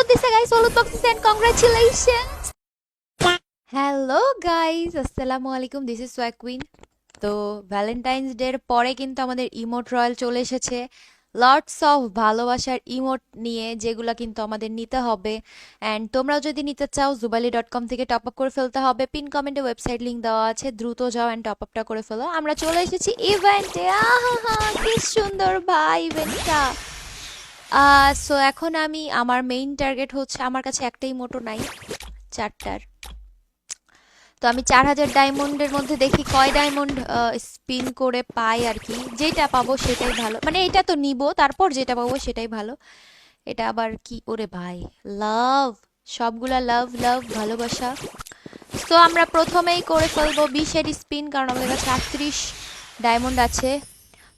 দিছে গাইস, হলুদ বক্স দিছে এন্ড কংগ্রাচুলেশনস। হ্যালো গাইস, আসসালামু আলাইকুম, দিস ইজ সোয়া কুইন। তো ভ্যালেন্টাইন্স ডে এর পরে কিন্তু আমাদের ইমোট রয়্যাল চলে এসেছে, লটস অফ ভালোবাসার ইমোট নিয়ে, যেগুলো কিন্তু আমাদের নিতে হবে। অ্যান্ড তোমরা যদি নিতে চাও জুবালি.com থেকে টপ আপ করে ফেলতে হবে, পিন কমেন্টে ওয়েবসাইট লিংক দেওয়া আছে, দ্রুত যাও অ্যান্ড টপ আপটা করে ফেলো। আমরা চলে এসেছি ইভেন্টে, আহা কি সুন্দর ভাই ইভেন্টটা। সো এখন আমার মেইন টার্গেট হচ্ছে, আমার কাছে একটাই মোটো নাই, চারটার। তো আমি 4000 ডায়মন্ডের মধ্যে দেখি কয় ডায়মন্ড স্পিন করে পাই আর কি। যেটা পাবো সেটাই ভালো, মানে এটা তো নিব, তারপর যেটা পাবো সেটাই ভালো। এটা আবার কি, ওরে ভাই, লাভ, সবগুলা লাভ লাভ ভালোবাসা। তো আমরা প্রথমেই করে ফেলবো 20-এর স্পিন, কারণ আমাদের কাছে 38 ডায়মন্ড আছে।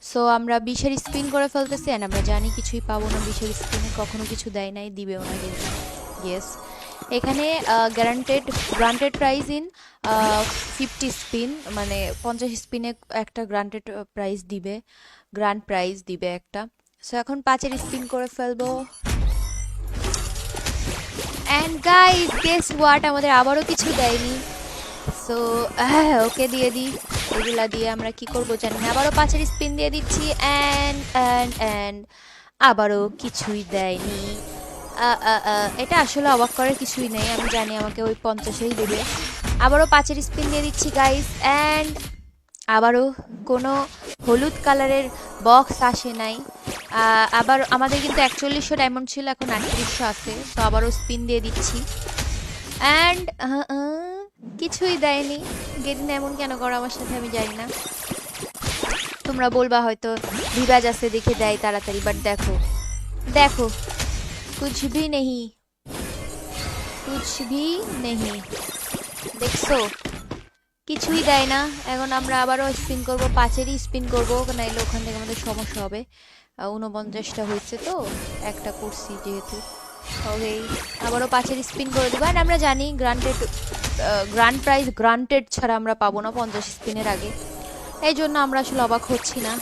সো আমরা 20-এর স্পিন করে ফেলতেছি, এন্ড আমরা জানি কিছুই পাবো না 20-এর স্পিনে, কখনো কিছু দেয় নাই, দিবেও না কিন্তু। ইয়েস, এখানে গ্রান্টেড প্রাইজ ইন 50 স্পিন, মানে 50 স্পিনে একটা গ্রান্টেড প্রাইজ দিবে, গ্র্যান্ড প্রাইজ দিবে একটা। সো এখন 5-এর স্পিন করে ফেলবো। অ্যান্ড গাইস গেস হোয়াট, আমাদের আবারও কিছু দেয়নি। সো ওকে দিয়ে দিই, এগুলা দিয়ে আমরা কি করবো জানি না। আবারও 5-এর স্পিন দিয়ে দিচ্ছি, অ্যান্ড আবারও কিছুই দেয়নি। এটা আসলে অবাক করার কিছুই নেই, আমি জানি আমাকে ওই 50-এই দেবে। আবারও 5-এর স্পিন দিয়ে দিচ্ছি গাইস, অ্যান্ড আবারও কোনো হলুদ কালারের বক্স আসে নাই। আবার আমাদের কিন্তু 4100 ডায়মন্ড ছিল, এখন 3800 আছে। তো আবারও স্পিন দিয়ে দিচ্ছি, অ্যান্ড কিছুই দেয়নি। গেদিন এমন কেন করো আমার সাথে আমি জানি না। তোমরা বলবা হয়তো রিবাজ আছে দেখে দেয় তাড়াতাড়ি, বাট দেখো দেখো, কুছ ভি নেহি, কুছ ভি নেহি, দেখছো কিছুই দেয় না। এখন আমরা আবারও স্পিন করব, 5-এরই স্পিন করবো, নাইলে ওখান থেকে আমাদের সমস্যা হবে। 49টা হয়েছে তো, একটা করছি যেহেতু। ওকে, আবারও 5-এর স্পিন করে দেবো। আর আমরা জানি গ্র্যান্ড প্রাইজ গ্রান্টেড ছাড়া আমরা পাবো না 50 স্পিনের আগে, এই জন্য আমরা আসলে অবাক হচ্ছি না।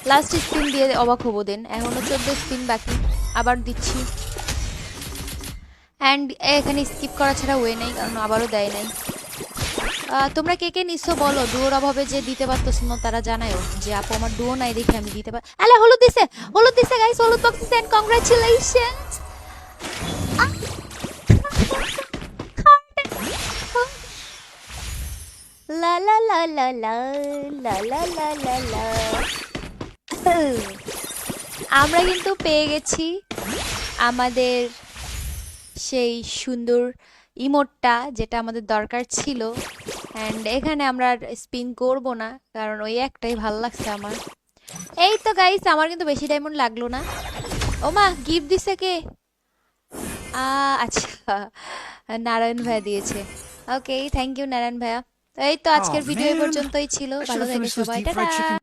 লাস্ট স্পিন দিয়ে অবাক হবো দেন। এখনও 14 স্পিন বাকি, আবার দিচ্ছি। অ্যান্ড এখানে স্কিপ করা ছাড়া ওয়ে নেই, কারণ আবারও দেয় নাই। তোমরা কে কে নিচ্ছ বলো, ডুয়োর অভাবে যে দিতে পারতেছ না তারা জানায়ও যে আপু আমার ডুয়ো নাই দেখে আমি দিতে পার। আলে হলুদ দিছে গাইস, হলুদ বক্স দিছে এন্ড কংগ্রাচুলেশনস। লা লা লা লা লা লা লা লা লা লা। আমরা কিন্তু পেয়ে গেছি আমাদের সেই সুন্দর ইমোটটা, যেটা আমাদের দরকার ছিল। অ্যান্ড এখানে আমরা স্পিন করব না, কারণ ওই একটাই ভাল লাগছে আমার। এই তো গাইস, আমার কিন্তু বেশি ডায়মন্ড লাগলো না। ও মা, গিফট দিছে কে? আচ্ছা, নারায়ণ ভাইয়া দিয়েছে। ওকে, থ্যাংক ইউ নারায়ণ ভাইয়া। এই তো আজকের ভিডিও এ পর্যন্তই ছিল, ভালো থেকো সবাই, টাটা।